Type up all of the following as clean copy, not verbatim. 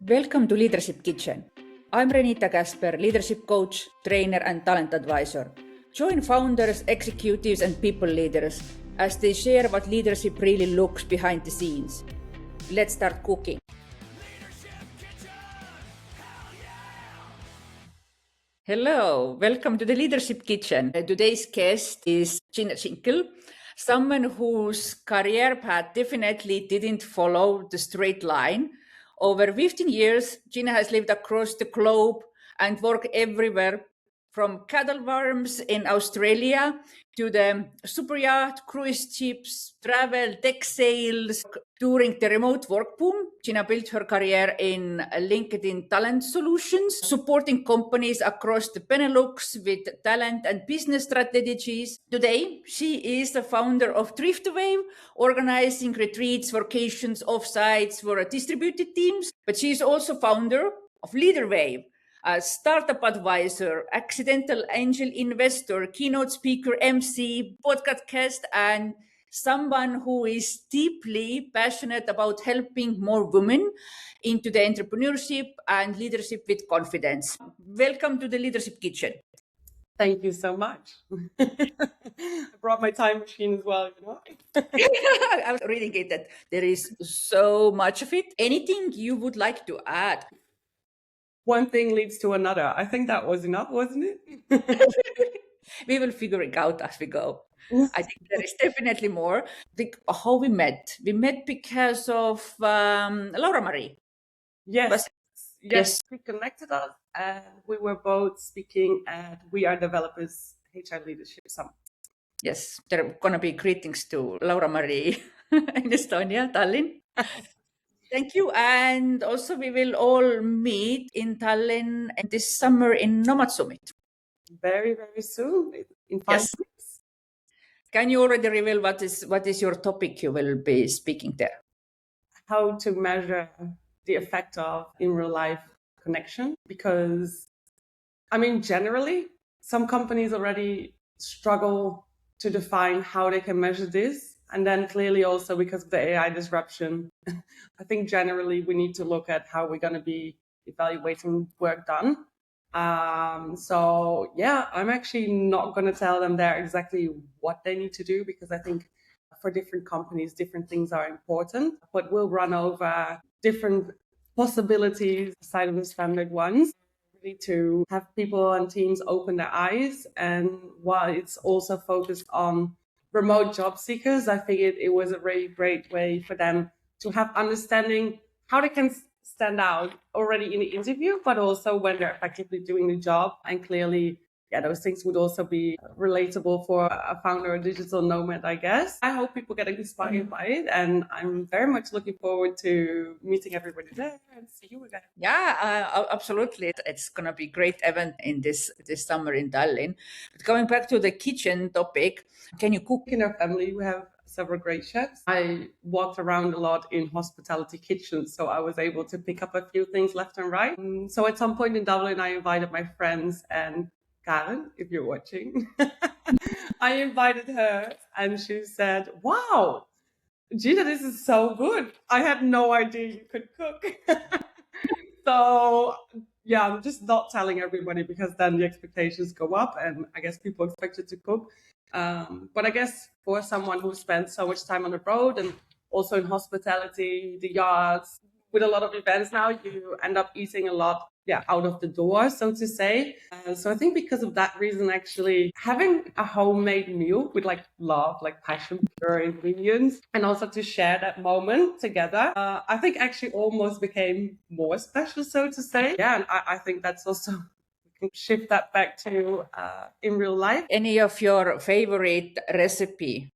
Welcome to Leadership Kitchen. I'm Renita Käsper, leadership coach, trainer, and talent advisor. Join founders, executives, and people leaders as they share what leadership really looks behind the scenes. Let's start cooking. Hello, welcome to the Leadership Kitchen. Today's guest is Gina Schinkel, someone whose career path definitely didn't follow the straight line. Over 15 years, Gina has lived across the globe and worked everywhere from cattle farms in Australia to the super yacht, cruise ships, travel, tech sales. During the remote work boom, Gina built her career in LinkedIn talent solutions, supporting companies across the Benelux with talent and business strategies. Today, she is the founder of Driftawave, organizing retreats, workations, offsites for distributed teams. But she is also founder of Leaderwave, a startup advisor, accidental angel investor, keynote speaker, MC, podcast guest, and someone who is deeply passionate about helping more women into the entrepreneurship and leadership with confidence. Welcome to the Leadership Kitchen. Thank you so much. I brought my time machine as well, you know. I was reading it that there is so much of it. Anything you would like to add? One thing leads to another. I think that was enough, wasn't it? We will figure it out as we go. I think there is definitely more. How we met. We met because of Laura Marie. Yes. She connected us and we were both speaking at We Are Developers HR Leadership Summit. Yes, there are going to be greetings to Laura Marie in Estonia, Tallinn. Thank you. And also we will all meet in Tallinn this summer in Nomad Summit. Very, very soon, in 5 weeks. Can you already reveal what is your topic you will be speaking there? How to measure the effect of in real life connection. Because, I mean, generally, some companies already struggle to define how they can measure this. And then clearly also because of the AI disruption, I think generally we need to look at how we're going to be evaluating work done. So yeah, I'm actually not going to tell them there exactly what they need to do because I think for different companies, different things are important, but we'll run over different possibilities aside of the standard ones. Really to have people and teams open their eyes. And while it's also focused on remote job seekers, I think it was a really great way for them to have understanding how they can stand out already in the interview, but also when they're effectively doing the job. And clearly, those things would also be relatable for a founder or digital nomad, I guess. I hope people get inspired by it. And I'm very much looking forward to meeting everybody there and see you again. Yeah, absolutely. It's going to be a great event in this summer in Tallinn. But going back to the kitchen topic, can you cook? In our family, we have several great chefs. I walked around a lot in hospitality kitchens, so I was able to pick up a few things left and right. So at some point in Dublin, I invited my friends and Karen, if you're watching, I invited her and she said, wow, Gina, this is so good. I had no idea you could cook. So yeah, I'm just not telling everybody because then the expectations go up and I guess people expect you to cook. But I guess for someone who spends so much time on the road and also in hospitality, the yachts, with a lot of events now, you end up eating a lot out of the door, so to say. So I think because of that reason, actually, having a homemade meal with like love, like passion, pure ingredients, and also to share that moment together, I think actually almost became more special, so to say. Yeah, and I think that's also, we can shift that back to in real life. Any of your favorite recipe?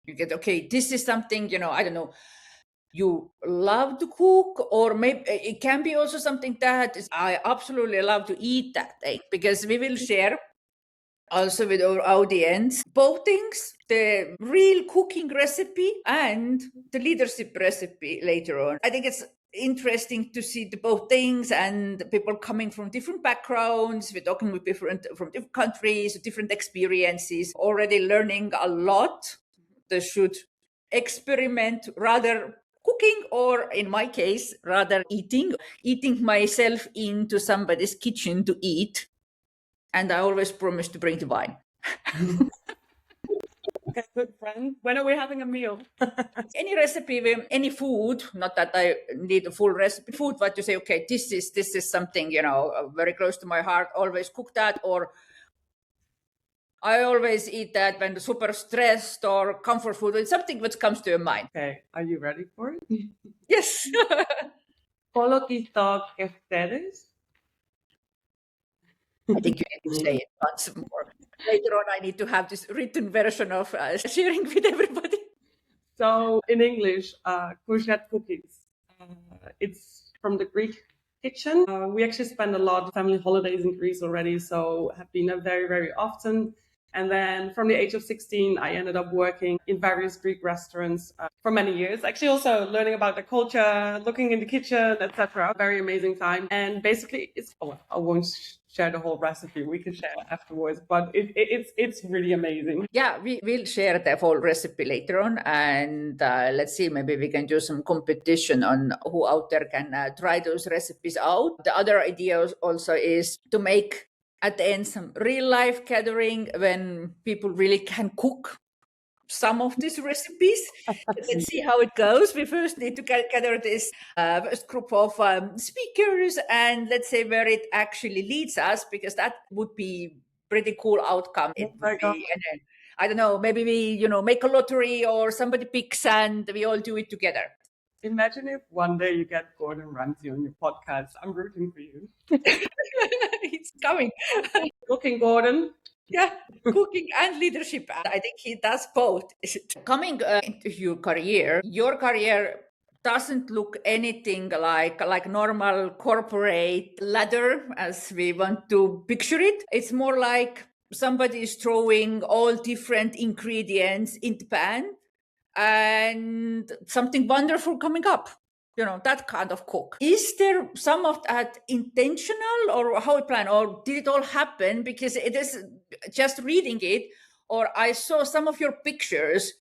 You get, okay, this is something, I don't know, you love to cook, or maybe it can be also something that I absolutely love to eat that day, because we will share also with our audience both things, the real cooking recipe and the leadership recipe later on. I think it's interesting to see the both things and people coming from different backgrounds. We're talking with from different countries, different experiences, already learning a lot. They should experiment rather cooking, or in my case, rather eating myself into somebody's kitchen to eat. And I always promise to bring the wine. Okay, good friend. When are we having a meal? Any recipe, any food, not that I need a full recipe, food, but you say, okay, this is something, very close to my heart, always cook that, or I always eat that when super stressed, or comfort food, it's something which comes to your mind. Okay, are you ready for it? Yes. Polokito que ustedes. I think you need to say it once more. Later on, I need to have this written version of sharing with everybody. So in English, courgette cookies. It's from the Greek kitchen. We actually spend a lot of family holidays in Greece already, so have been there very, very often. And then from the age of 16, I ended up working in various Greek restaurants for many years. Actually also learning about the culture, looking in the kitchen, etc. Very amazing time. And basically, I won't share the whole recipe. We can share it afterwards, but it's really amazing. Yeah, we'll share the whole recipe later on. And let's see, maybe we can do some competition on who out there can try those recipes out. The other idea also is to make at the end some real life gathering when people really can cook some of these recipes. Let's see how it goes. We first need to gather this first group of speakers, and let's say where it actually leads us, because that would be pretty cool outcome. It would be, I don't know, maybe we make a lottery or somebody picks and we all do it together. Imagine if one day you get Gordon Ramsay on your podcast. I'm rooting for you. It's coming. Cooking Gordon. Yeah, cooking and leadership. I think he does both. Coming into your career doesn't look anything like normal corporate ladder as we want to picture it. It's more like somebody is throwing all different ingredients in the pan and something wonderful coming up. That kind of cook. Is there some of that intentional, or how it planned, or did it all happen because it is just reading it, or I saw some of your pictures,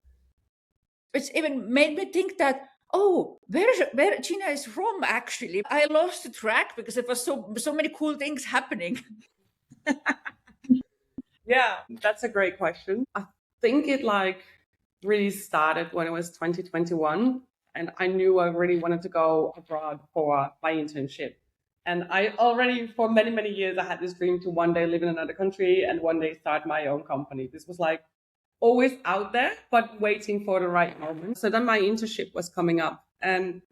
which even made me think that, oh, where Gina is from, actually. I lost track because it was so many cool things happening. Yeah, that's a great question. I think it really started when it was 2021. And I knew I really wanted to go abroad for my internship. And I already, for many, many years, I had this dream to one day live in another country and one day start my own company. This was always out there, but waiting for the right moment. So then my internship was coming up and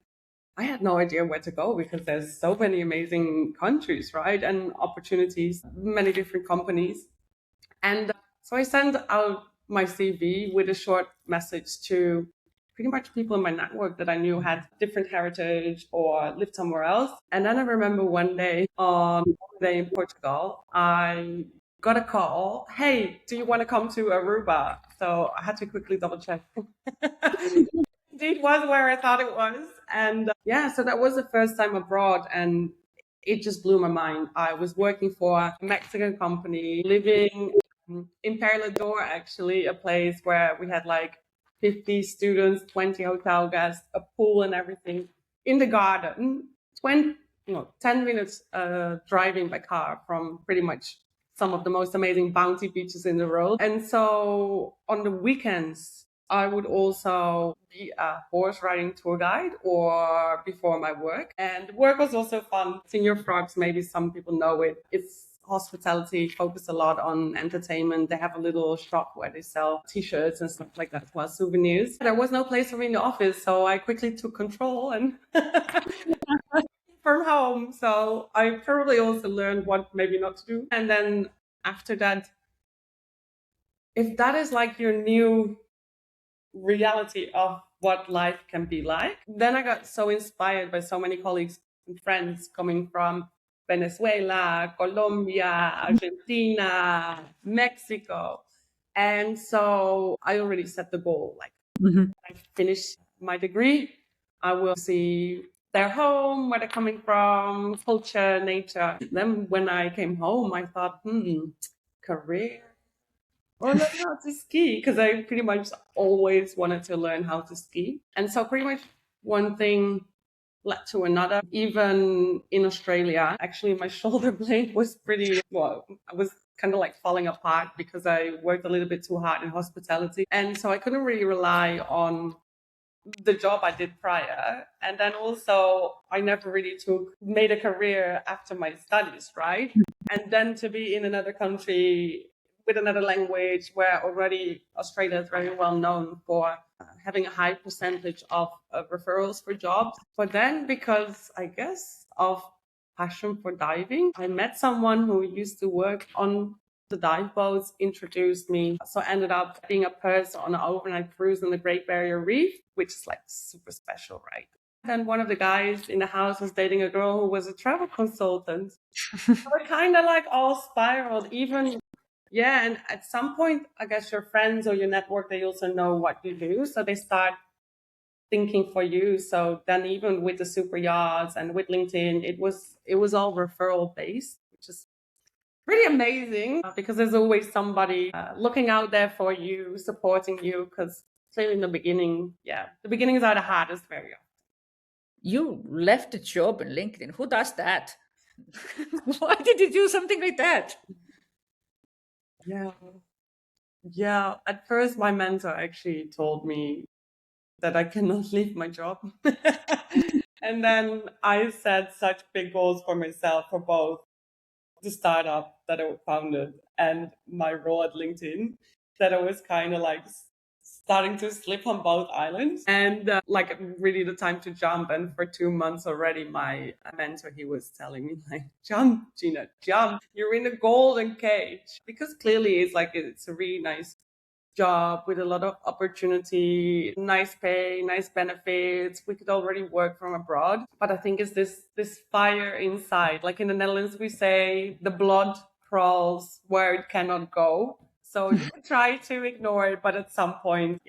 I had no idea where to go because there's so many amazing countries, right? And opportunities, many different companies. And so I sent out my CV with a short message to pretty much people in my network that I knew had different heritage or lived somewhere else. And then I remember one day on holiday in Portugal, I got a call. Hey, do you want to come to Aruba? So I had to quickly double check. Indeed was where I thought it was. And so that was the first time abroad. And it just blew my mind. I was working for a Mexican company, living in Perlador, actually, a place where we had 50 students, 20 hotel guests, a pool and everything in the garden, 10 minutes driving by car from pretty much some of the most amazing bounty beaches in the world. And so on the weekends, I would also be a horse riding tour guide or before my work. And work was also fun. Senior Frogs, maybe some people know it. It's hospitality, focus a lot on entertainment. They have a little shop where they sell t-shirts and stuff like that, plus souvenirs. There was no place for me in the office, so I quickly took control and from home. So I probably also learned what maybe not to do. And then after that, if that is your new reality of what life can be like, then I got so inspired by so many colleagues and friends coming from Venezuela, Colombia, Argentina, Mexico. And so I already set the goal. When I finish my degree, I will see their home, where they're coming from, culture, nature. Then when I came home, I thought, career. Or learn how to ski, because I pretty much always wanted to learn how to ski. And so pretty much one thing led to another. Even in Australia, actually, my shoulder blade was I was kind of like falling apart because I worked a little bit too hard in hospitality. And so I couldn't really rely on the job I did prior. And then also, I never really made a career after my studies, right? And then to be in another country with another language where already Australia is very well known for having a high percentage of referrals for jobs. But then, because I guess of passion for diving, I met someone who used to work on the dive boats, introduced me. So I ended up being a person on an overnight cruise on the Great Barrier Reef, which is like super special, right? Then one of the guys in the house was dating a girl who was a travel consultant. So it kind of like all spiraled, even. Yeah, and at some point, I guess your friends or your network, they also know what you do. So they start thinking for you. So then even with the super yachts and with LinkedIn, it was all referral based, which is pretty amazing because there's always somebody looking out there for you, supporting you. Because clearly in the beginning, the beginnings are the hardest very often. You left a job on LinkedIn. Who does that? Why did you do something like that? Yeah. At first, my mentor actually told me that I cannot leave my job. And then I set such big goals for myself for both the startup that I founded and my role at LinkedIn that I was kind of like starting to slip on both islands and like really the time to jump. And for 2 months already, my mentor, he was telling me like, jump, Gina, jump. You're in a golden cage, because clearly it's a really nice job with a lot of opportunity, nice pay, nice benefits. We could already work from abroad. But I think it's this fire inside. Like in the Netherlands, we say the blood crawls where it cannot go. So you can try to ignore it, but at some point,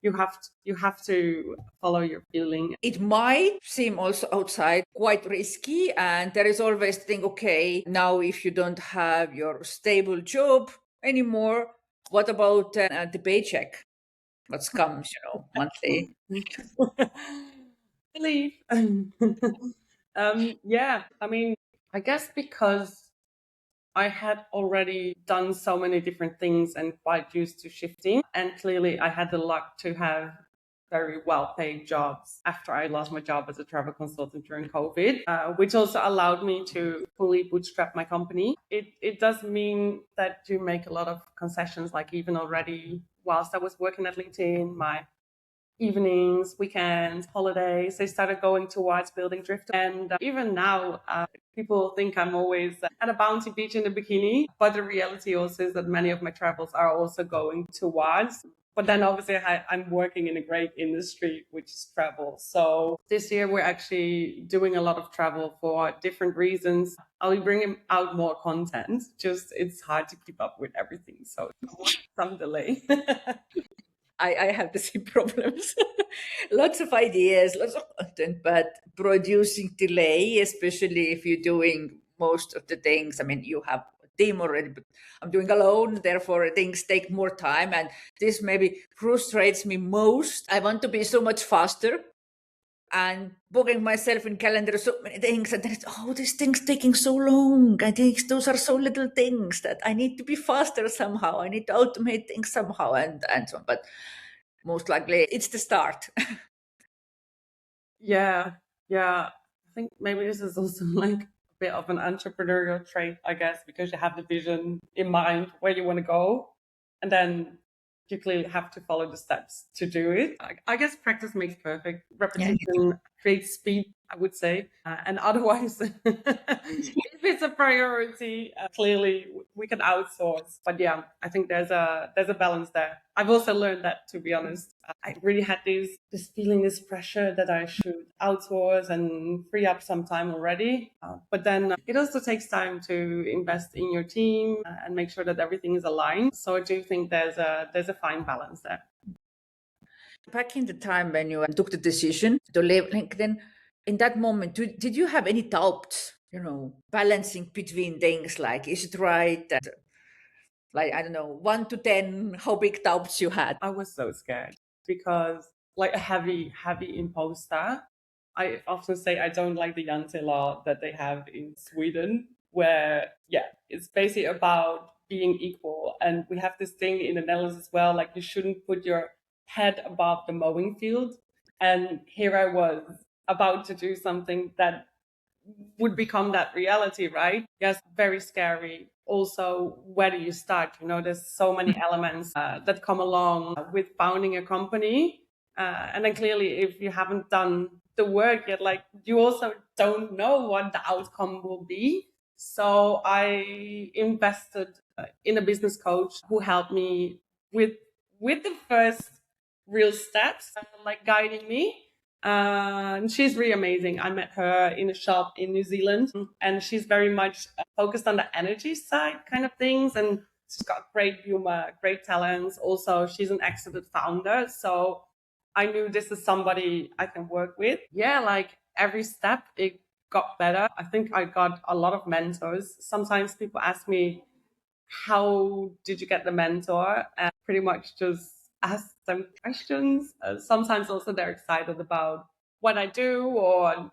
you have to follow your feeling. It might seem also outside quite risky, and there is always the thing, okay, now if you don't have your stable job anymore, what about the paycheck? What comes, monthly? Believe. I mean, I guess because I had already done so many different things and quite used to shifting. And clearly, I had the luck to have very well paid jobs after I lost my job as a travel consultant during COVID, which also allowed me to fully bootstrap my company. It does mean that you make a lot of concessions, like even already whilst I was working at LinkedIn, my evenings, weekends, holidays, they started going towards building Drift. And even now, people think I'm always at a bouncy beach in a bikini. But the reality also is that many of my travels are also going towards. But then obviously I'm working in a great industry, which is travel. So this year we're actually doing a lot of travel for different reasons. I'll be bringing out more content. Just it's hard to keep up with everything. So some delay. I have the same problems. Lots of ideas, lots of content, but producing delay, especially if you're doing most of the things. I mean, you have a team already, but I'm doing alone, therefore things take more time. And this maybe frustrates me most. I want to be so much faster and booking myself in calendar so many things, and then it's this thing's taking so long. I think those are so little things that I need to be faster somehow. I need to automate things somehow, and so on. But most likely it's the start. Yeah. I think maybe this is also like a bit of an entrepreneurial trait, I guess, because you have the vision in mind where you want to go, and then you clearly have to follow the steps to do it. I guess practice makes perfect. Repetition creates speed, I would say. And otherwise, if it's a priority, clearly we can outsource. But yeah, I think there's a balance there. I've also learned that, to be honest. I really had this feeling, this pressure that I should outsource and free up some time already. But then it also takes time to invest in your team and make sure that everything is aligned. So I do think there's a fine balance there. Back in the time when you took the decision to leave LinkedIn, in that moment, did you have any doubts, balancing between things like, is it right? Like, I don't know, 1 to 10, how big doubts you had? I was so scared because like a heavy imposter. I often say I don't like the Jante law that they have in Sweden, where it's basically about being equal. And we have this thing in the Netherlands as well, like you shouldn't put your head above the mowing field. And here I was about to do something that would become that reality, right? Yes, very scary. Also, where do you start? There's so many elements that come along with founding a company. And then clearly, if you haven't done the work yet, like you also don't know what the outcome will be. So I invested in a business coach who helped me with the first real steps, like guiding me. And she's really amazing. I met her in a shop in New Zealand, and she's very much focused on the energy side kind of things. And she's got great humor, great talents. Also, she's an exited founder. So I knew this is somebody I can work with. Yeah, like every step, it got better. I think I got a lot of mentors. Sometimes people ask me, how did you get the mentor? And pretty much just ask them questions. Sometimes also they're excited about what I do, or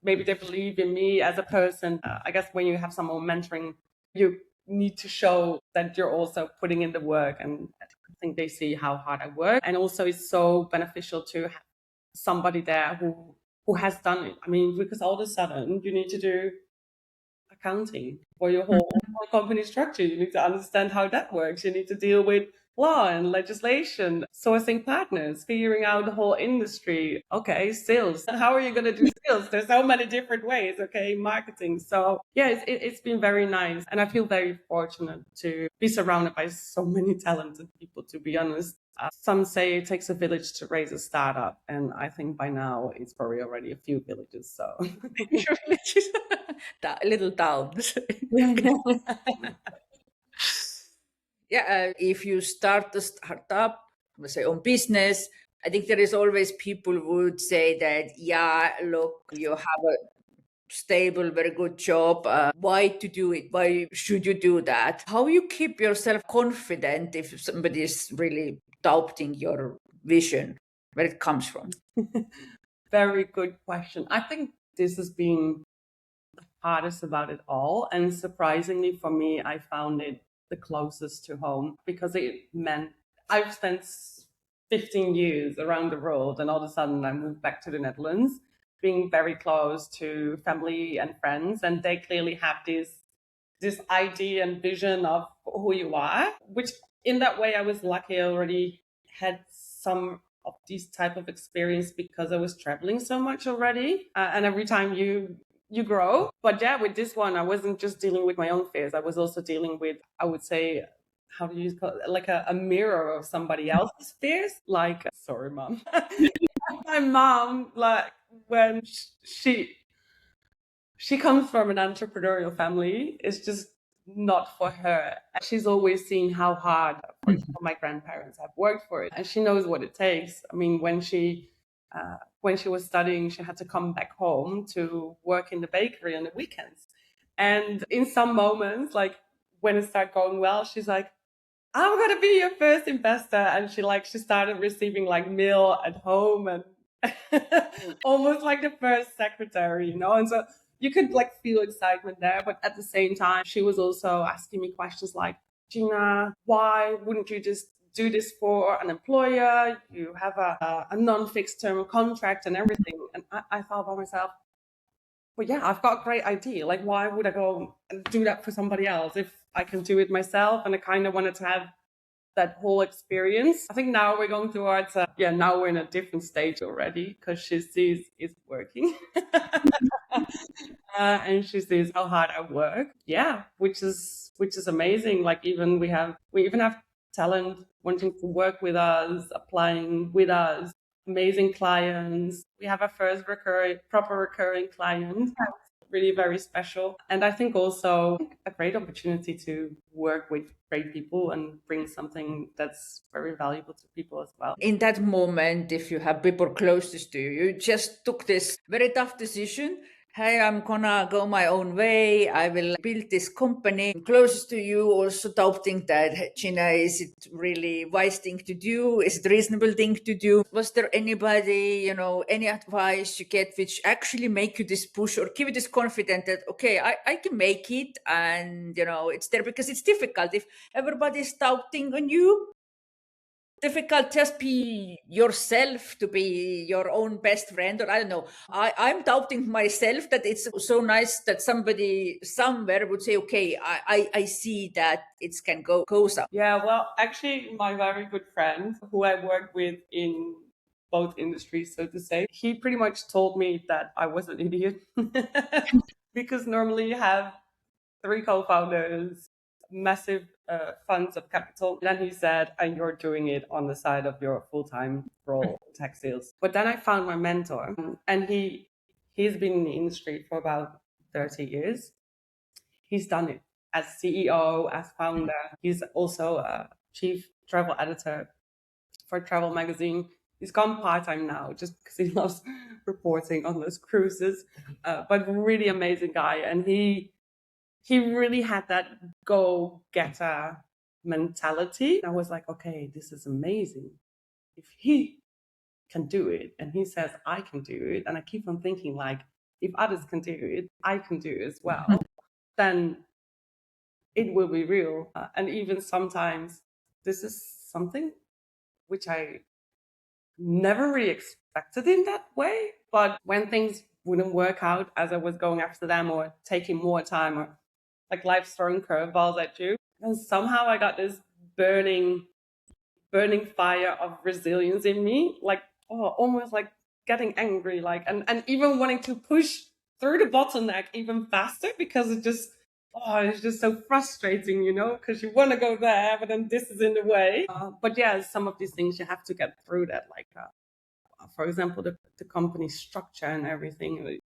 maybe they believe in me as a person. I guess when you have someone mentoring, you need to show that you're also putting in the work, and I think they see how hard I work. And also it's so beneficial to have somebody there who has done it. I mean, because all of a sudden you need to do accounting for your whole company structure. You need to understand how that works. You need to deal with law and legislation, sourcing partners, figuring out the whole industry. Okay, sales. How are you going to do sales? There's so many different ways. Okay, marketing. So yeah, it's been very nice. And I feel very fortunate to be surrounded by so many talented people, to be honest. Some say it takes a village to raise a startup, and I think by now it's probably already a few villages. So little towns. If you start a startup, let's say on business, I think there is always people who would say that, look, you have a stable, very good job. Why to do it? Why should you do that? How you keep yourself confident if somebody is really doubting your vision, where it comes from? Very good question. I think this has been the hardest about it all. And surprisingly for me, I found it the closest to home, because it meant I've spent 15 years around the world, and all of a sudden I moved back to the Netherlands, being very close to family and friends. And they clearly have this idea and vision of who you are, which in that way I was lucky. I already had some of these type of experience because I was traveling so much already. And every time you grow. But yeah, with this one, I wasn't just dealing with my own fears. I was also dealing with, I would say, how do you call it? Like a mirror of somebody else's fears. Like, sorry, mom. My mom, like when she comes from an entrepreneurial family, it's just not for her. She's always seen how hard, for example, my grandparents have worked for it, and she knows what it takes. I mean, when she was studying, she had to come back home to work in the bakery on the weekends. And in some moments, like when it started going well, she's like, I'm going to be your first investor. And she started receiving like mail at home, and almost like the first secretary, And so you could like feel excitement there. But at the same time, she was also asking me questions like, Gina, why wouldn't you just do this for an employer? You have a non-fixed term contract and everything. And I thought by myself, well, yeah, I've got a great idea. Like, why would I go and do that for somebody else if I can do it myself? And I kind of wanted to have that whole experience. I think now we're going towards, now we're in a different stage already, because she sees it's working. And she sees how hard I work. Yeah, which is amazing. Like we even have talent wanting to work with us, applying with us, amazing clients. We have our first proper recurring client. Really very special. And I think also a great opportunity to work with great people and bring something that's very valuable to people as well. In that moment, if you have people closest to you, you just took this very tough decision hey, I'm gonna go my own way. I will build this company closest to you, also doubting that, Gina, is it really wise thing to do? Is it reasonable thing to do? Was there anybody, any advice you get which actually make you this push or give you this confidence that, okay, I can make it, and, it's there? Because it's difficult. If everybody's doubting on you, difficult just be yourself, to be your own best friend, or I don't know. I'm doubting myself that it's so nice that somebody somewhere would say, okay, I see that it can go some. Yeah, well, actually, my very good friend who I work with in both industries, so to say, he pretty much told me that I was an idiot because normally you have three co-founders, massive funds of capital. Then he said, and you're doing it on the side of your full-time role, tech sales. But then I found my mentor, and he's been in the industry for about 30 years. He's done it as CEO, as founder. He's also a chief travel editor for a travel magazine. He's gone part-time now just because he loves reporting on those cruises, but really amazing guy. And he really had that go-getter mentality. I was like, okay, this is amazing. If he can do it and he says I can do it, and I keep on thinking like, if others can do it, I can do it as well, then it will be real. And even sometimes this is something which I never really expected in that way. But when things wouldn't work out as I was going after them, or taking more time, or like life's throwing curveballs at you, and somehow I got this burning fire of resilience in me, like almost like getting angry, like and even wanting to push through the bottleneck even faster, because it's just so frustrating, because you want to go there, but then this is in the way. But yeah, some of these things you have to get through that, like for example, the company structure and everything.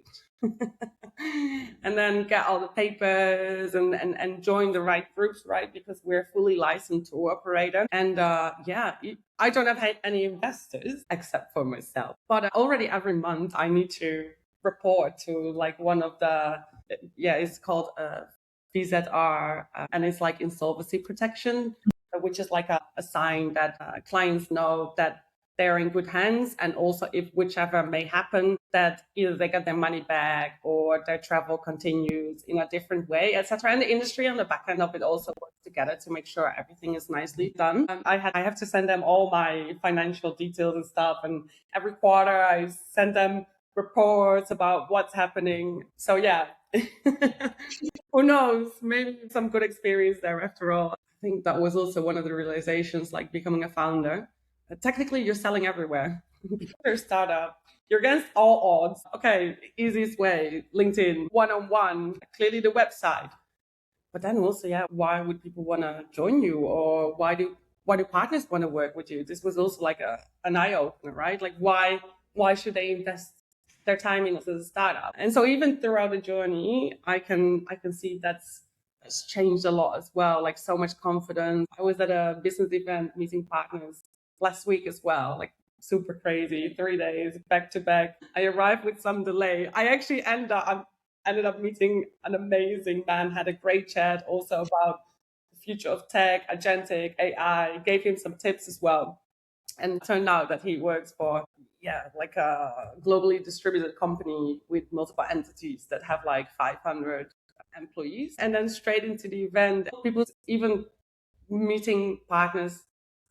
And then get all the papers and join the right groups, right? Because we're fully licensed tour operator. And I don't have any investors except for myself. But already every month I need to report to like one of the, it's called VZR, and it's like insolvency protection, which is like a sign that clients know that they're in good hands, and also if whichever may happen, that either they get their money back or their travel continues in a different way, etc. And the industry on the back end of it also works together to make sure everything is nicely done. I have to send them all my financial details and stuff, and every quarter I send them reports about what's happening. So yeah, who knows? Maybe some good experience there after all. I think that was also one of the realizations, like becoming a founder. Technically, you're selling everywhere. You're a startup. You're against all odds. Okay, easiest way, LinkedIn, one-on-one, clearly the website. But then also, why would people want to join you, or why do partners want to work with you? This was also like an eye-opener, right? Like why should they invest their time in as a startup? And so even throughout the journey, I can see that's changed a lot as well. Like so much confidence. I was at a business event meeting partners last week as well, like super crazy, 3 days back to back. I arrived with some delay. I actually ended up meeting an amazing man, had a great chat also about the future of tech, agentic, AI, gave him some tips as well. And it turned out that he works for, like a globally distributed company with multiple entities that have like 500 employees. And then straight into the event, people even meeting partners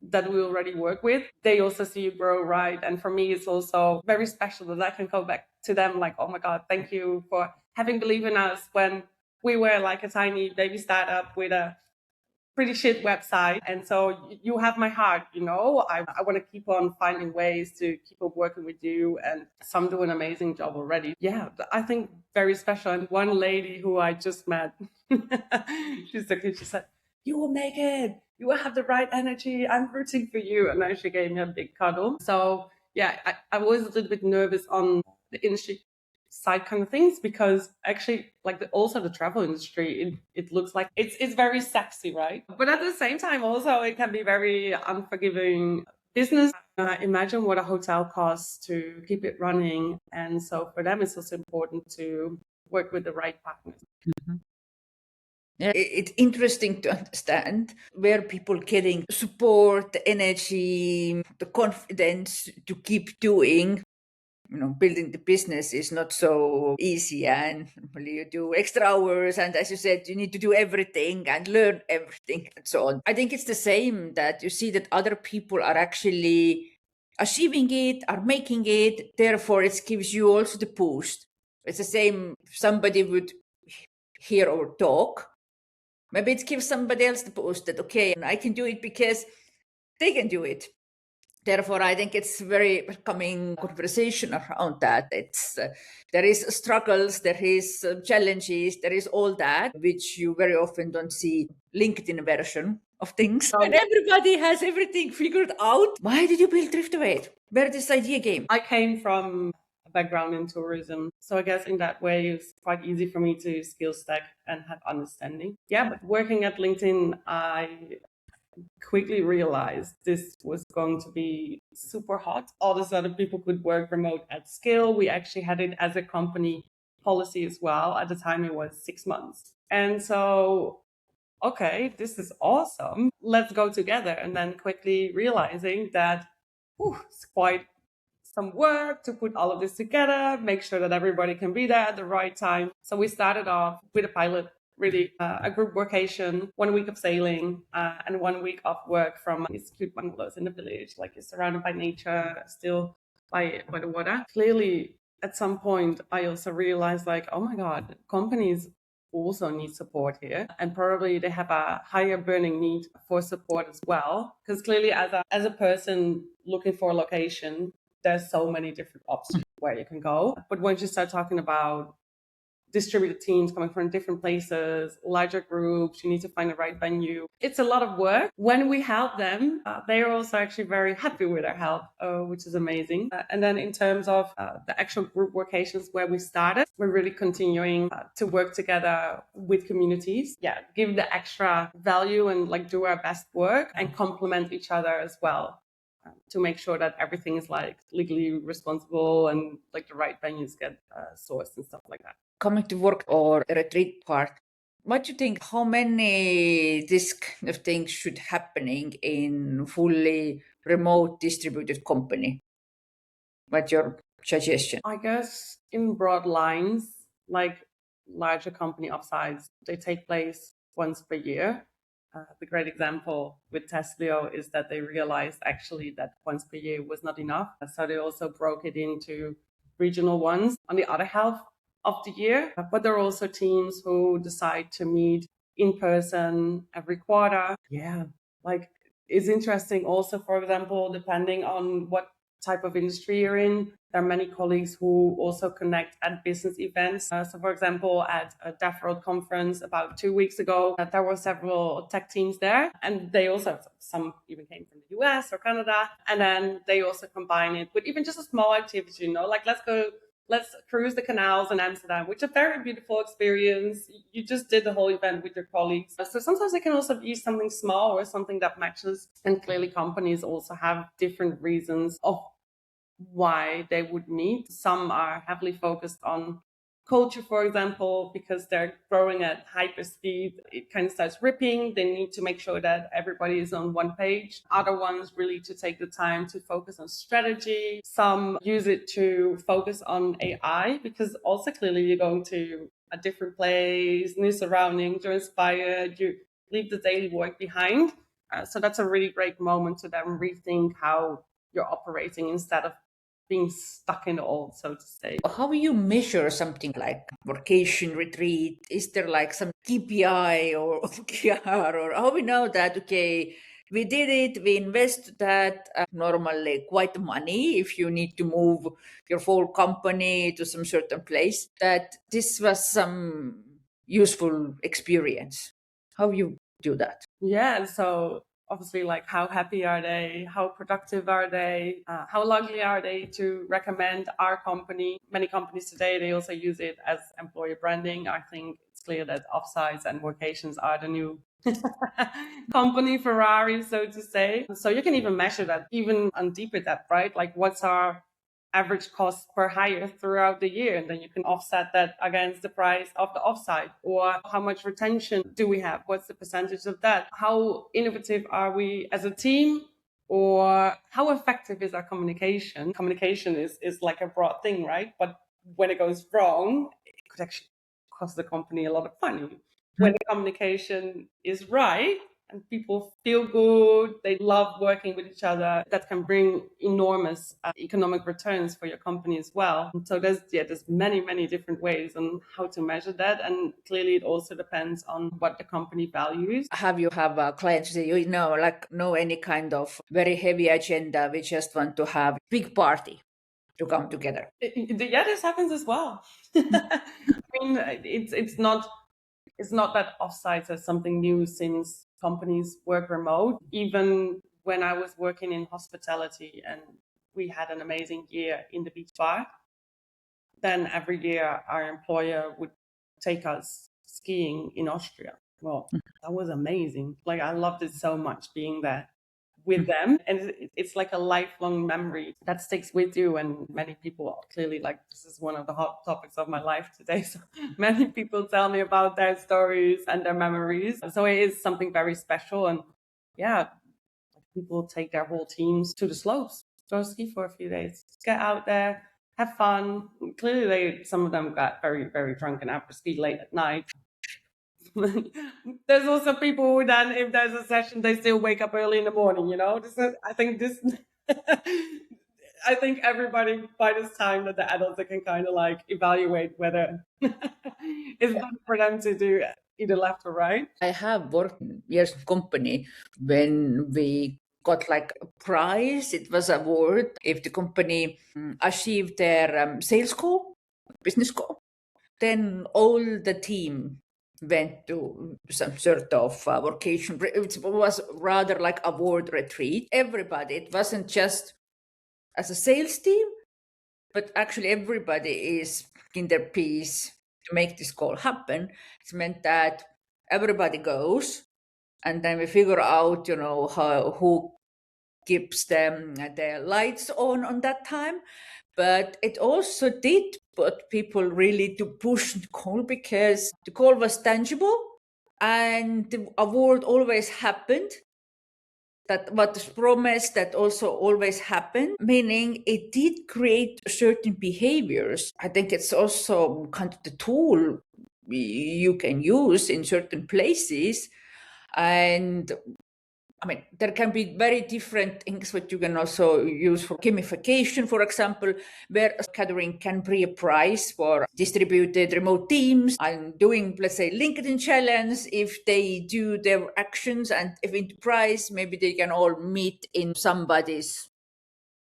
that we already work with, they also see you grow, right? And for me, it's also very special that I can go back to them like, oh my God, thank you for having believed in us when we were like a tiny baby startup with a pretty shit website. And so you have my heart, I want to keep on finding ways to keep on working with you, and some do an amazing job already. Yeah, I think very special. And one lady who I just met, she said, you will make it. You will have the right energy. I'm rooting for you. And then she gave me a big cuddle. So yeah, I was a little bit nervous on the industry side kind of things, because actually also the travel industry, it looks like it's very sexy, right? But at the same time also it can be very unforgiving business. Imagine what a hotel costs to keep it running. And so for them, it's also important to work with the right partners. Mhm. Yeah, it's interesting to understand where people getting support, the energy, the confidence to keep doing. Building the business is not so easy, and you do extra hours, and as you said, you need to do everything and learn everything and so on. I think it's the same, that you see that other people are actually achieving it, are making it, therefore it gives you also the boost. It's the same if somebody would hear our talk, maybe it gives somebody else the boost that, okay, I can do it because they can do it. Therefore, I think it's very coming conversation around that. It's there is struggles, there is challenges, there is all that, which you very often don't see LinkedIn version of things. And everybody has everything figured out. Why did you build Driftawave? Where this idea came? I came from a background in tourism. So I guess in that way, it's quite easy for me to skill stack and have understanding. Yeah, but working at LinkedIn, I quickly realized this was going to be super hot. All of a sudden, people could work remote at scale. We actually had it as a company policy as well. At the time, it was 6 months. And so, okay, this is awesome. Let's go together. And then quickly realizing that it's quite some work to put all of this together, make sure that everybody can be there at the right time. So we started off with a pilot, really a group workation, 1 week of sailing and 1 week of work from these cute bungalows in the village, like you're surrounded by nature, still by the water. Clearly, at some point, I also realized like, oh my God, companies also need support here, and probably they have a higher burning need for support as well, because clearly as a person looking for a location, there's so many different options where you can go. But once you start talking about distributed teams coming from different places, larger groups, you need to find the right venue. It's a lot of work. When we help them, they're also actually very happy with our help, which is amazing. And then in terms of the actual group workations where we started, we're really continuing to work together with communities. Yeah, give the extra value and like do our best work and complement each other as well. To make sure that everything is like legally responsible and like the right venues get sourced and stuff like that. Coming to work or retreat part, what do you think, how many this kind of things should happening in fully remote distributed company? What's your suggestion? I guess in broad lines, like larger company offsites, they take place once per year. The great example with Teslio is that they realized actually that once per year was not enough. So they also broke it into regional ones on the other half of the year. But there are also teams who decide to meet in person every quarter. Yeah, like it's interesting also, for example, depending on what type of industry you're in, there are many colleagues who also connect at business events. So for example, at a DevWorld conference about 2 weeks ago, there were several tech teams there, and they also, some even came from the US or Canada, and then they also combine it with even just a small activity, like let's cruise the canals in Amsterdam, which is a very beautiful experience. You just did the whole event with your colleagues. So sometimes it can also be something small or something that matches. And clearly companies also have different reasons of why they would meet. Some are heavily focused on culture, for example, because they're growing at hyper speed. It kind of starts ripping. They need to make sure that everybody is on one page. Other ones really to take the time to focus on strategy. Some use it to focus on AI, because also clearly you're going to a different place, new surroundings, you're inspired, you leave the daily work behind. So that's a really great moment to then rethink how you're operating instead of being stuck in the old, so to say. How you measure something like vacation retreat? Is there like some KPI or OKR, or how we know that, okay, we did it, we invest that normally quite money if you need to move your whole company to some certain place, that this was some useful experience? How you do that? Yeah, so obviously, like how happy are they? How productive are they? How likely are they to recommend our company? Many companies today, they also use it as employer branding. I think it's clear that offsites and workations are the new company Ferrari, so to say. So you can even measure that, even on deeper depth, right? Like what's our average cost per hire throughout the year? And then you can offset that against the price of the offsite. Or how much retention do we have? What's the percentage of that? How innovative are we as a team? Or how effective is our communication? Communication is like a broad thing, right? But when it goes wrong, it could actually cost the company a lot of money. When the communication is right and people feel good, they love working with each other, that can bring enormous economic returns for your company as well. And so there's many different ways on how to measure that, and clearly it also depends on what the company values. Have you have clients who say, you know, like no any kind of very heavy agenda, we just want to have big party to come together? Yeah, this happens as well. I mean, it's not that Offsites is something new since companies work remote. Even when I was working in hospitality and we had an amazing year in the beach bar, then every year our employer would take us skiing in Austria. Well, that was amazing. Like, I loved it so much being there with them, and it's like a lifelong memory that sticks with you. And many people clearly, like, this is one of the hot topics of my life today, so many people tell me about their stories and their memories. So it is something very special. And yeah, people take their whole teams to the slopes, go ski for a few days, get out there, have fun. Clearly some of them got very drunk and after ski late at night. There's also people who then, if there's a session, they still wake up early in the morning, you know. I think everybody, by this time that the adults, they can kind of like evaluate whether it's good for them to do either left or right. I have worked in years in company when we got like a prize. It was an award if the company achieved their sales goal, business goal. Then all the team went to some sort of vacation. It was rather like award retreat. Everybody, it wasn't just as a sales team, but actually everybody is in their piece to make this goal happen. It meant that everybody goes, and then we figure out, you know, who keeps them their lights on that time. But it also did put people really to push the goal, because the goal was tangible and the award always happened. That what was promised, that also always happened, meaning it did create certain behaviors. I think it's also kind of the tool you can use in certain places. And I mean, there can be very different things that you can also use for gamification, for example, where gathering can be a prize for distributed remote teams and doing, let's say, LinkedIn challenge. If they do their actions and if in the prize, maybe they can all meet in somebody's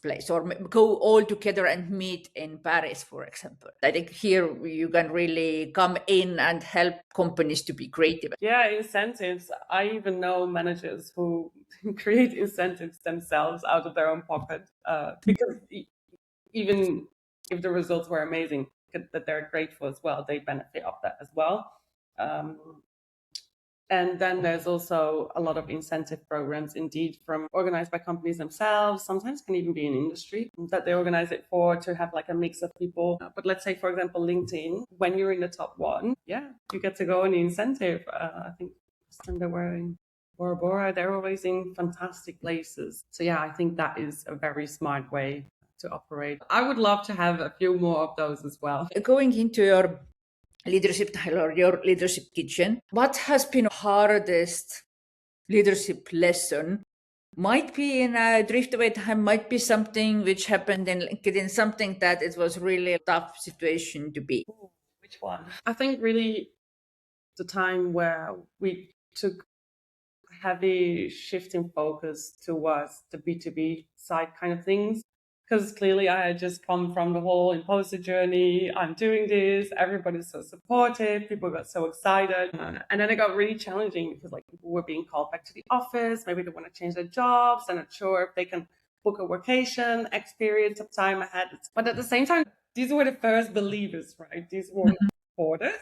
place or go all together and meet in Paris, for example. I think here you can really come in and help companies to be creative. Yeah, incentives. I even know managers who create incentives themselves out of their own pocket because even if the results were amazing, that they're grateful as well, they benefit off that as well. And then there's also a lot of incentive programs, indeed, from organized by companies themselves. Sometimes can even be an industry that they organize it for, to have like a mix of people. But let's say, for example, LinkedIn, when you're in the top one, yeah, you get to go on the incentive. I think they were in Bora Bora. They're always in fantastic places. So yeah, I think that is a very smart way to operate. I would love to have a few more of those as well. Going into your leadership style or your leadership kitchen, what has been hardest leadership lesson? Might be in a Driftawave time, might be something which happened in LinkedIn, something that it was really a tough situation to be. Ooh, which one? I think really the time where we took heavy shift in focus towards the B2B side kind of things. Because clearly I had just come from the whole imposter journey. I'm doing this. Everybody's so supportive. People got so excited. And then it got really challenging because like people were being called back to the office. Maybe they want to change their jobs. They're not sure if they can book a workation X periods of time ahead. But at the same time, these were the first believers, right? These were supporters.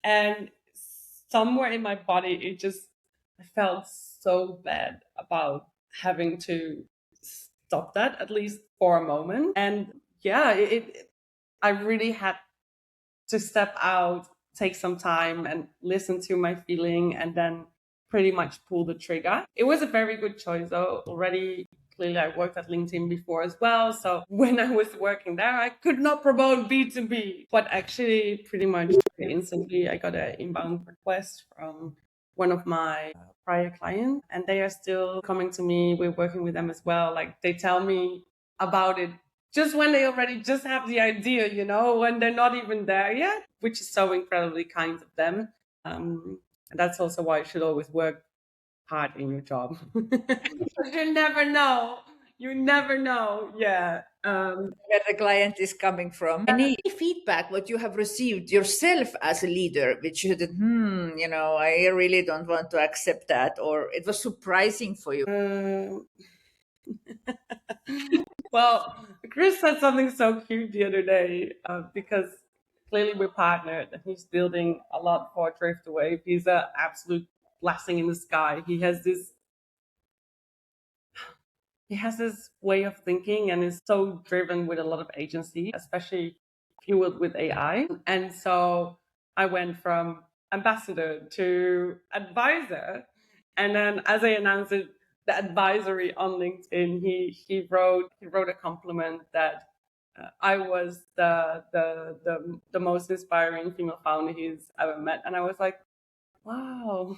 And somewhere in my body, it just I felt so bad about having to stop that, at least for a moment. And yeah, I really had to step out, take some time and listen to my feeling, and then pretty much pull the trigger. It was a very good choice though. Already, clearly I worked at LinkedIn before as well. So when I was working there, I could not promote B2B. But actually pretty much instantly I got an inbound request from one of my prior clients, and they are still coming to me. We're working with them as well. Like, they tell me about it just when they already just have the idea, when they're not even there yet, which is so incredibly kind of them. And that's also why you should always work hard in your job. Because you never know. You never know. Yeah. Where the client is coming from. Any feedback what you have received yourself as a leader, which you said, I really don't want to accept that, or it was surprising for you? Well, Chris said something so cute the other day, because clearly we're partnered and he's building a lot for Driftawave. He's an absolute blessing in the sky. He has this way of thinking and is so driven with a lot of agency, especially fueled with AI. And so I went from ambassador to advisor. And then as I announced it, the advisory on LinkedIn, he wrote a compliment that I was the most inspiring female founder he's ever met. And I was like, wow.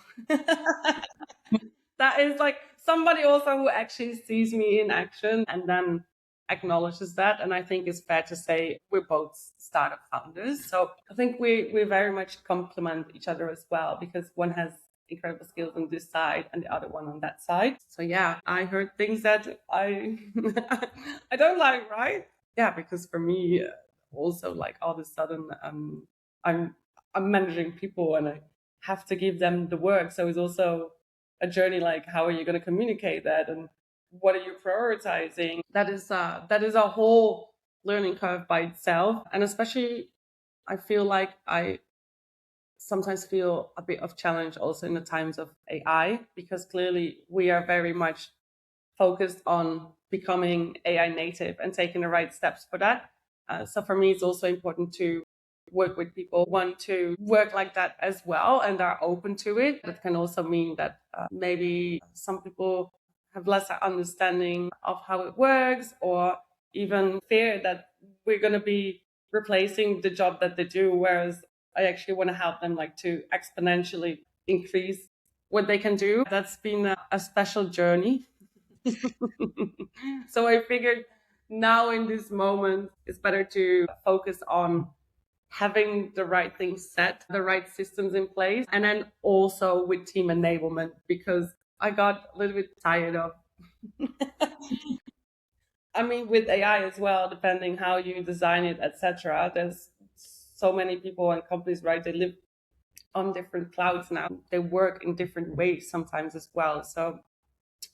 That is like somebody also who actually sees me in action and then acknowledges that. And I think it's fair to say we're both startup founders. So I think we very much complement each other as well, because one has incredible skills on this side and the other one on that side. So yeah, I heard things that I I don't like, right? Yeah, because for me also, like, all of a sudden I'm managing people and I have to give them the work. So it's also a journey, like, how are you going to communicate that and what are you prioritizing? That is a whole learning curve by itself. And especially I feel like I sometimes feel a bit of challenge also in the times of AI, because clearly we are very much focused on becoming AI native and taking the right steps for that. So for me, it's also important to work with people who want to work like that as well and are open to it. That can also mean that maybe some people have less understanding of how it works, or even fear that we're going to be replacing the job that they do, whereas I actually want to help them, like, to exponentially increase what they can do. That's been a special journey. So I figured now in this moment, it's better to focus on having the right things set, the right systems in place, and then also with team enablement, because I got a little bit tired of I mean, with AI as well, depending how you design it, etc. There's so many people and companies, right? They live on different clouds now. They work in different ways sometimes as well. So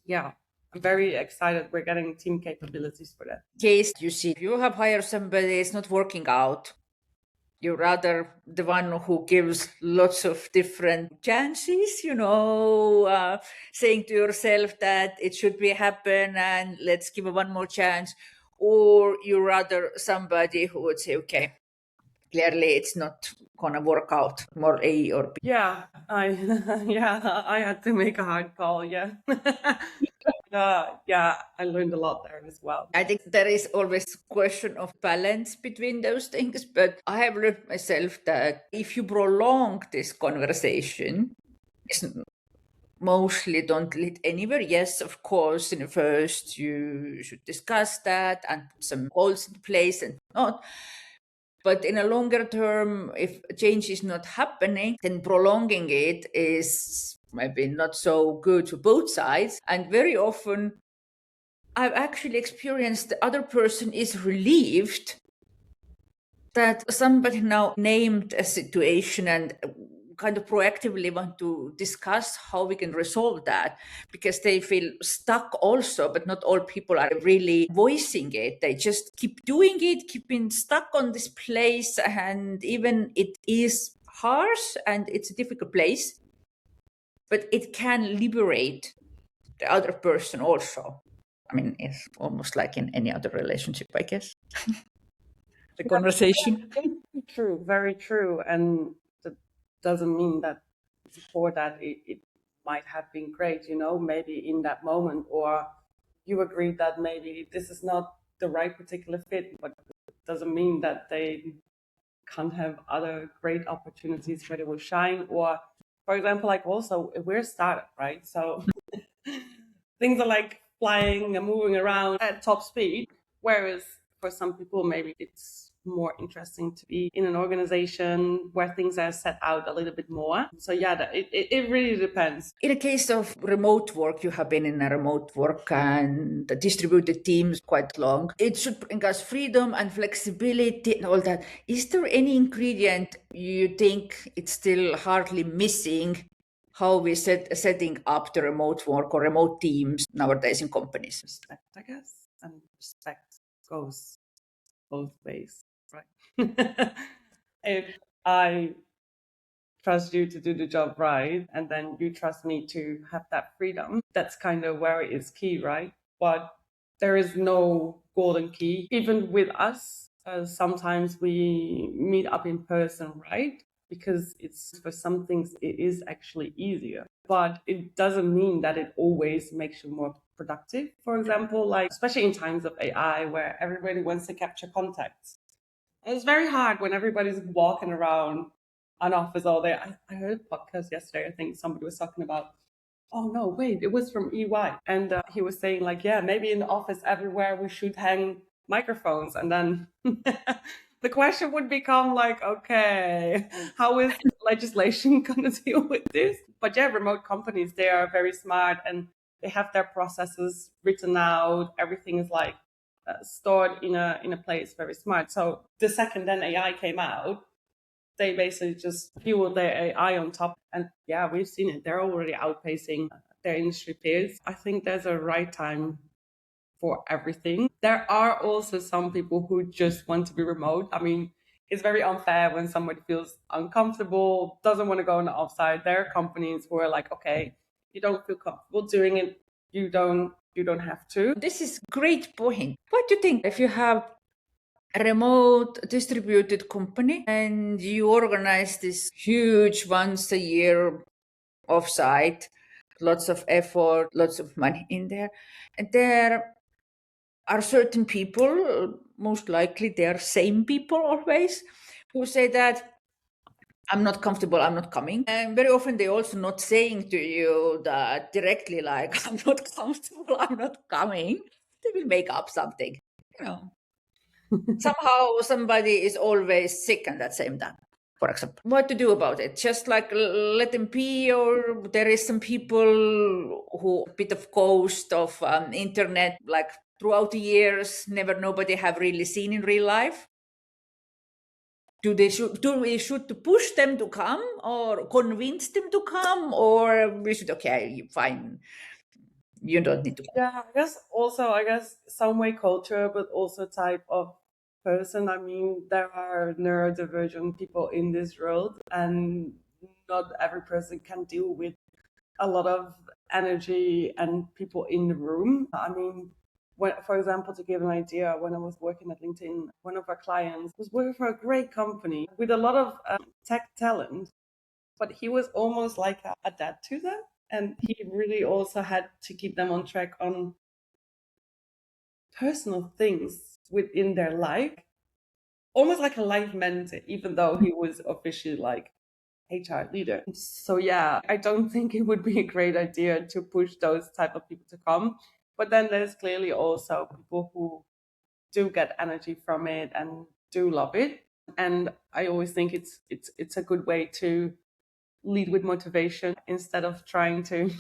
yeah, I'm very excited we're getting team capabilities for that. Case you see, you have hired somebody, it's not working out. You're rather the one who gives lots of different chances, saying to yourself that it should be happen and let's give it one more chance. Or you're rather somebody who would say, okay, clearly it's not gonna work out, more A or B. Yeah, I had to make a hard call. Yeah. Yeah, I learned a lot there as well. I think there is always a question of balance between those things, but I have learned myself that if you prolong this conversation, it's mostly don't lead anywhere. Yes, of course, in the first you should discuss that and put some goals in place and not. But in a longer term, if change is not happening, then prolonging it is maybe not so good to both sides. And very often, I've actually experienced the other person is relieved that somebody now named a situation and kind of proactively want to discuss how we can resolve that, because they feel stuck also, but not all people are really voicing it. They just keep doing it, keeping stuck on this place, and even it is harsh and it's a difficult place. but it can liberate the other person also. I mean, it's almost like in any other relationship, I guess. The conversation. True, very true. And that doesn't mean that before that it might have been great, maybe in that moment, or you agreed that maybe this is not the right particular fit, but it doesn't mean that they can't have other great opportunities where they will shine. Or, for example, like also we're a startup, right? So things are like flying and moving around at top speed, whereas for some people maybe it's more interesting to be in an organization where things are set out a little bit more. So yeah, it really depends. In the case of remote work, you have been in a remote work and the distributed teams quite long. It should bring us freedom and flexibility and all that. Is there any ingredient you think it's still hardly missing how we setting up the remote work or remote teams nowadays in companies? Respect, I guess. And respect goes both ways, right? If I trust you to do the job right, and then you trust me to have that freedom, that's kind of where it is key, right? But there is no golden key. Even with us, sometimes we meet up in person, right? Because it's for some things it is actually easier, but it doesn't mean that it always makes you more productive. For example, like especially in times of AI where everybody wants to capture contacts, it's very hard when everybody's walking around an office all day. I heard a podcast yesterday. I think somebody was talking about, oh no, wait, it was from EY, and he was saying like, yeah, maybe in the office everywhere we should hang microphones, and then the question would become like, okay, how is legislation going to deal with this? But yeah, remote companies, they are very smart and they have their processes written out. Everything is like stored in a place very smart. So the second then AI came out, they basically just fueled their AI on top. And yeah, we've seen it. They're already outpacing their industry peers. I think there's a right time for everything. There are also some people who just want to be remote. I mean, it's very unfair when somebody feels uncomfortable, doesn't want to go on the offsite. There are companies who are like, okay, you don't feel comfortable doing it, you don't have to. This is great point. What do you think if you have a remote distributed company and you organize this huge once a year offsite, lots of effort, lots of money in there, and there are certain people, most likely they are same people always, who say that I'm not comfortable, I'm not coming. And very often they also not saying to you that directly like, I'm not comfortable, I'm not coming. They will make up something, Somehow somebody is always sick at that same time, for example. What to do about it? Just like let them be, or there is some people who a bit of ghost of internet, like throughout the years, nobody have really seen in real life. Do we should push them to come or convince them to come, or we should, okay, fine, you don't need to come? Yeah, I guess some way culture, but also type of person. I mean, there are neurodivergent people in this world, and not every person can deal with a lot of energy and people in the room. I mean, for example, to give an idea, when I was working at LinkedIn, one of our clients was working for a great company with a lot of tech talent, but he was almost like a dad to them. And he really also had to keep them on track on personal things within their life, almost like a life mentor, even though he was officially like HR leader. So yeah, I don't think it would be a great idea to push those type of people to come. But then there's clearly also people who do get energy from it and do love it. And I always think it's a good way to lead with motivation instead of trying to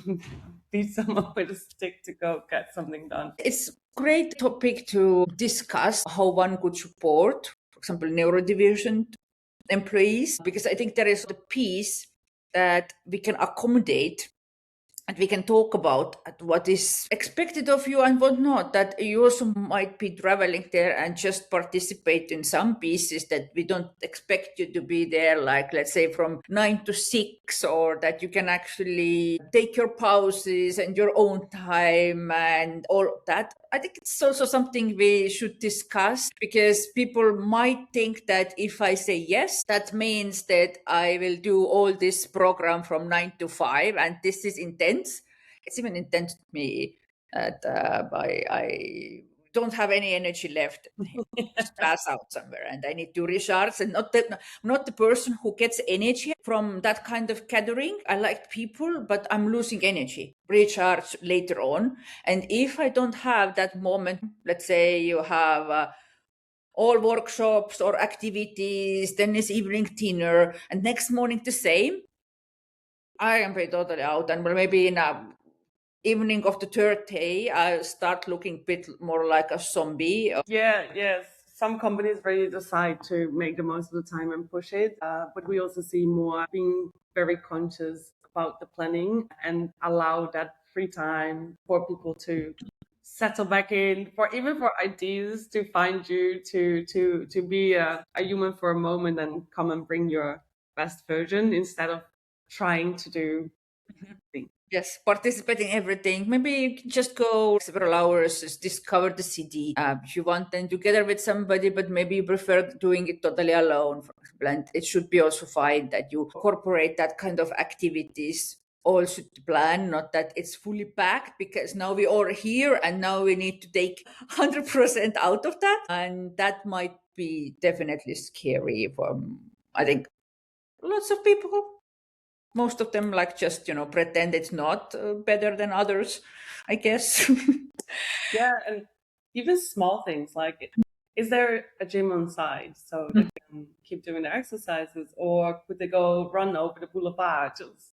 beat someone with a stick to go get something done. It's a great topic to discuss how one could support, for example, neurodivergent employees, because I think there is the piece that we can accommodate and we can talk about what is expected of you and what not. That you also might be traveling there and just participate in some pieces that we don't expect you to be there, like let's say from 9 to 6, or that you can actually take your pauses and your own time and all of that. I think it's also something we should discuss, because people might think that if I say yes, that means that I will do all this program from 9 to 5, and this is intense. It's even intense to me that I don't have any energy left. Just pass out somewhere, and I need to recharge. And not the person who gets energy from that kind of gathering. I like people, but I'm losing energy. Recharge later on. And if I don't have that moment, let's say you have all workshops or activities, then is evening dinner, and next morning the same, I am be totally out. And maybe in a evening of the third day, I start looking a bit more like a zombie. Yes. Some companies really decide to make the most of the time and push it. But we also see more being very conscious about the planning and allow that free time for people to settle back in, for even for ideas to find you, to be a human for a moment and come and bring your best version instead of trying to do things. Yes, participate in everything. Maybe you can just go several hours, just discover the city. If you want, then together with somebody, but maybe you prefer doing it totally alone, for example. And it should be also fine that you incorporate that kind of activities also to plan, not that it's fully packed, because now we are here and now we need to take 100% out of that. And that might be definitely scary for, I think, lots of people. Most of them like just, pretend it's not better than others, I guess. Yeah, and even small things like, is there a gym on site so they can keep doing their exercises, or could they go run over the boulevard? Just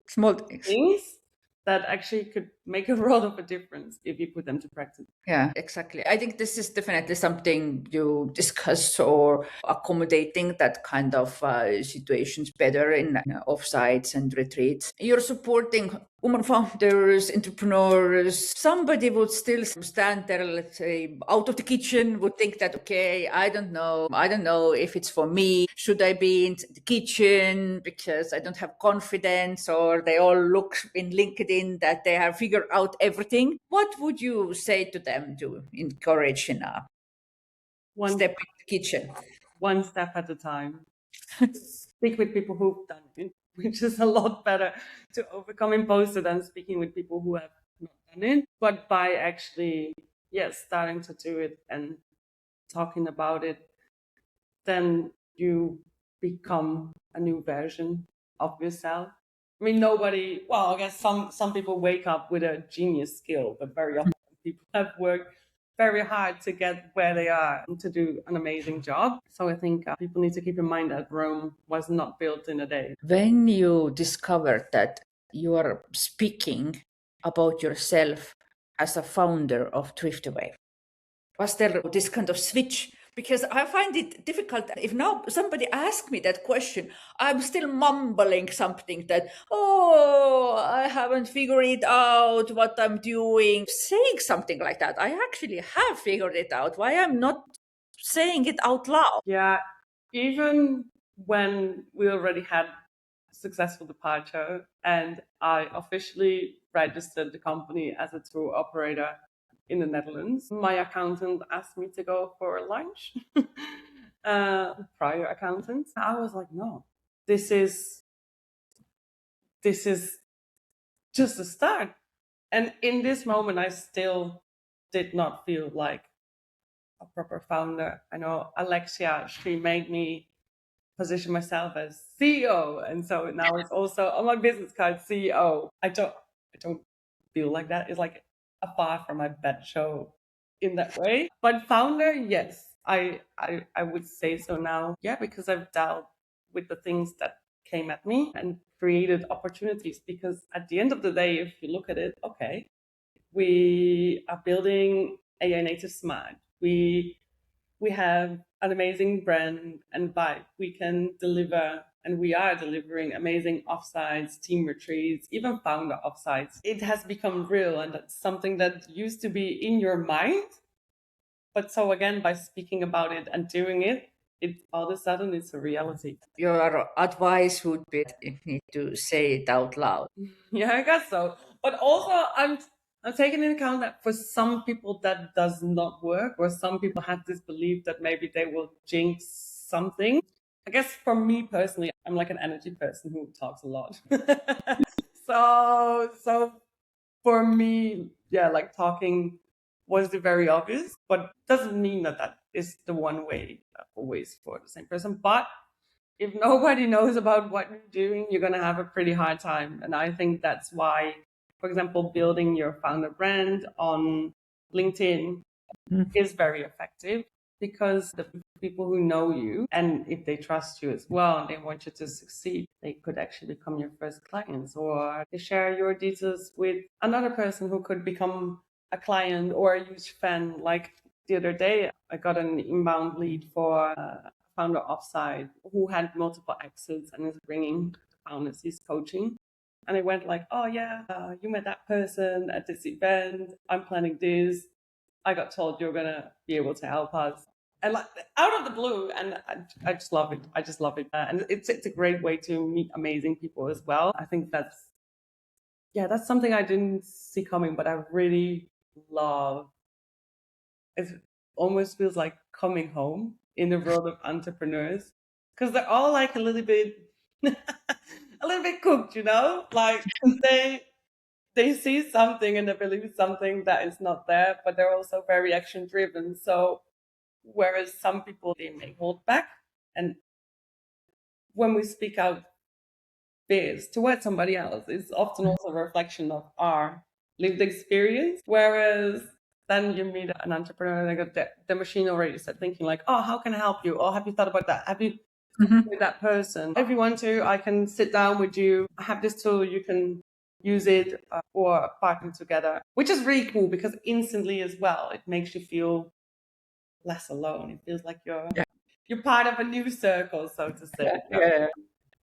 Small things. things that actually could make a world of a difference if you put them to practice. Yeah, exactly. I think this is definitely something you discuss, or accommodating that kind of situations better in offsites and retreats. You're supporting women founders, entrepreneurs. Somebody would still stand there, let's say, out of the kitchen, would think that, okay, I don't know if it's for me. Should I be in the kitchen because I don't have confidence, or they all look in LinkedIn that they have figured out everything? What would you say to them to encourage in a step in the kitchen? One step at a time. Speak with people who've done it, which is a lot better to overcome imposter than speaking with people who have not done it. But by actually, yes, starting to do it and talking about it, then you become a new version of yourself. I mean, well, I guess some people wake up with a genius skill, but very often people have worked very hard to get where they are and to do an amazing job. So I think people need to keep in mind that Rome was not built in a day. When you discovered that you are speaking about yourself as a founder of Driftawave, was there this kind of switch? Because I find it difficult. If now somebody asks me that question, I'm still mumbling something that, I haven't figured it out what I'm doing. Saying something like that, I actually have figured it out. Why I'm not saying it out loud? Yeah, even when we already had a successful departure and I officially registered the company as a tour operator in the Netherlands, my accountant asked me to go for lunch. Prior accountant, I was like, no, this is just a start. And in this moment, I still did not feel like a proper founder. I know Alexia, she made me position myself as CEO, and so now it's also on my business card CEO. I don't feel like that. It's like a far from my bed show in that way. But founder, yes, I would say so now. Yeah, because I've dealt with the things that came at me and created opportunities. Because at the end of the day, if you look at it, okay, we are building AI native smart. We have an amazing brand and vibe. We can deliver and we are delivering amazing offsites, team retreats, even founder offsites. It has become real, and that's something that used to be in your mind. But so again, by speaking about it and doing it, all of a sudden it's a reality. Your advice would be you need to say it out loud. Yeah, I guess so. But also, I'm taking into account that for some people that does not work, or some people have this belief that maybe they will jinx something. I guess for me personally, I'm like an energy person who talks a lot. So for me, yeah, like talking was the very obvious, but doesn't mean that that is the one way always for the same person. But if nobody knows about what you're doing, you're going to have a pretty hard time. And I think that's why, for example, building your founder brand on LinkedIn is very effective, because the people who know you, and if they trust you as well and they want you to succeed, they could actually become your first clients, or they share your details with another person who could become a client or a huge fan. Like the other day, I got an inbound lead for a founder offsite who had multiple exits and is bringing founders he's coaching. And I went like, oh yeah, you met that person at this event. I'm planning this. I got told you're going to be able to help us. And like out of the blue, and I just love it. I just love it. And it's a great way to meet amazing people as well. I think that's something I didn't see coming, but I really love. It almost feels like coming home in the world of entrepreneurs, because they're all like a little bit cooked, like they see something and they believe something that is not there, but they're also very action driven. So whereas some people, they may hold back, and when we speak out fears towards somebody else, it's often also a reflection of our lived experience. Whereas then you meet an entrepreneur and they got the machine already set thinking like, oh, how can I help you? Or have you thought about that? Have you with that person? If you want to, I can sit down with you. I have this tool, you can use it, or partner together, which is really cool, because instantly as well, it makes you feel less alone. It feels like you're part of a new circle, so to say.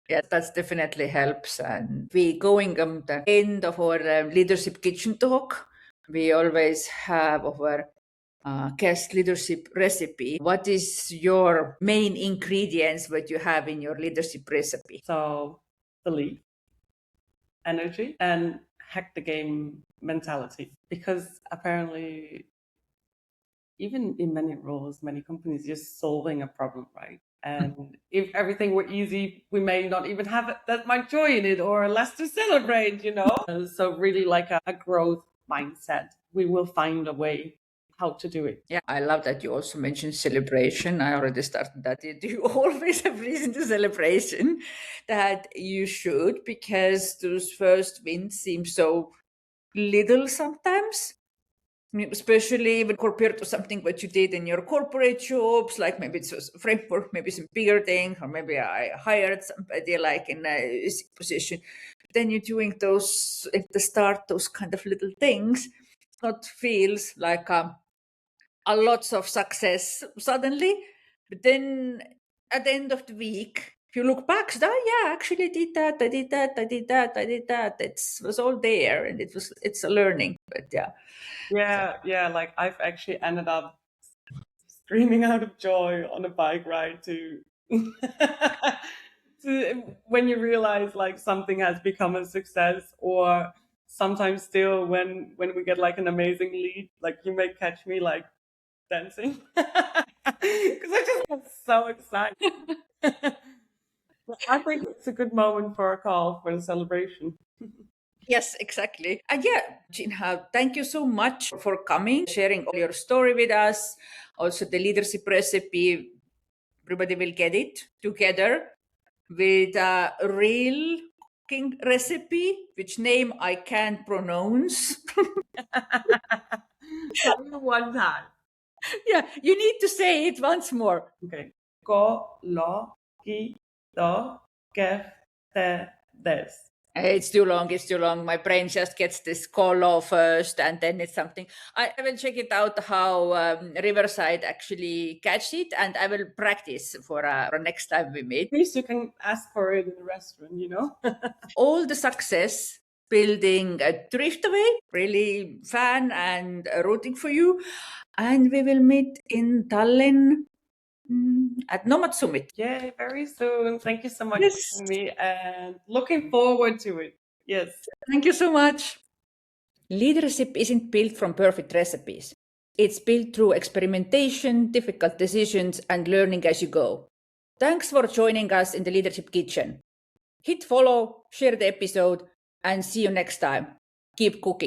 Yeah, that definitely helps. And we going the end of our leadership kitchen talk. We always have our guest leadership recipe. What is your main ingredients that you have in your leadership recipe? So belief, energy, and hack the game mentality. Because apparently, even in many roles, many companies, you're solving a problem, right? And if everything were easy, we may not even have that much joy in it, or less to celebrate, So really like a growth mindset. We will find a way how to do it. Yeah, I love that you also mentioned celebration. I already started that. You always have reason to celebration, that you should, because those first wins seem so little sometimes. I mean, especially when compared to something that you did in your corporate jobs, like maybe it's a framework, maybe some bigger thing, or maybe I hired somebody like in a position. Then you're doing those at the start, those kind of little things. Not feels like a lots of success suddenly, but then at the end of the week, if you look back, say, oh yeah, actually I did that, I did that, I did that, I did that. It was all there, and it's a learning. But yeah. Yeah. Like I've actually ended up screaming out of joy on a bike ride to when you realize like something has become a success, or sometimes still when we get like an amazing lead, like you may catch me like dancing because I just get so excited. I think it's a good moment for a call for the celebration. Yes, exactly. And yeah, Gina, thank you so much for coming, sharing all your story with us. Also, the leadership recipe, everybody will get it together with a real cooking recipe, which name I can't pronounce. Tell me one time. Yeah, you need to say it once more. Okay. Ko lo ki to kef te des. It's too long. It's too long. My brain just gets this call first, and then it's something. I will check it out how Riverside actually catch it, and I will practice for next time we meet. At least you can ask for it in the restaurant, All the success building a Driftawave. Really fan and rooting for you. And we will meet in Tallinn at Nomad Summit. Yeah, very soon. Thank you so much Yes. for having me, and looking forward to it. Yes. Thank you so much. Leadership isn't built from perfect recipes. It's built through experimentation, difficult decisions, and learning as you go. Thanks for joining us in the Leadership Kitchen. Hit follow, share the episode, and see you next time. Keep cooking.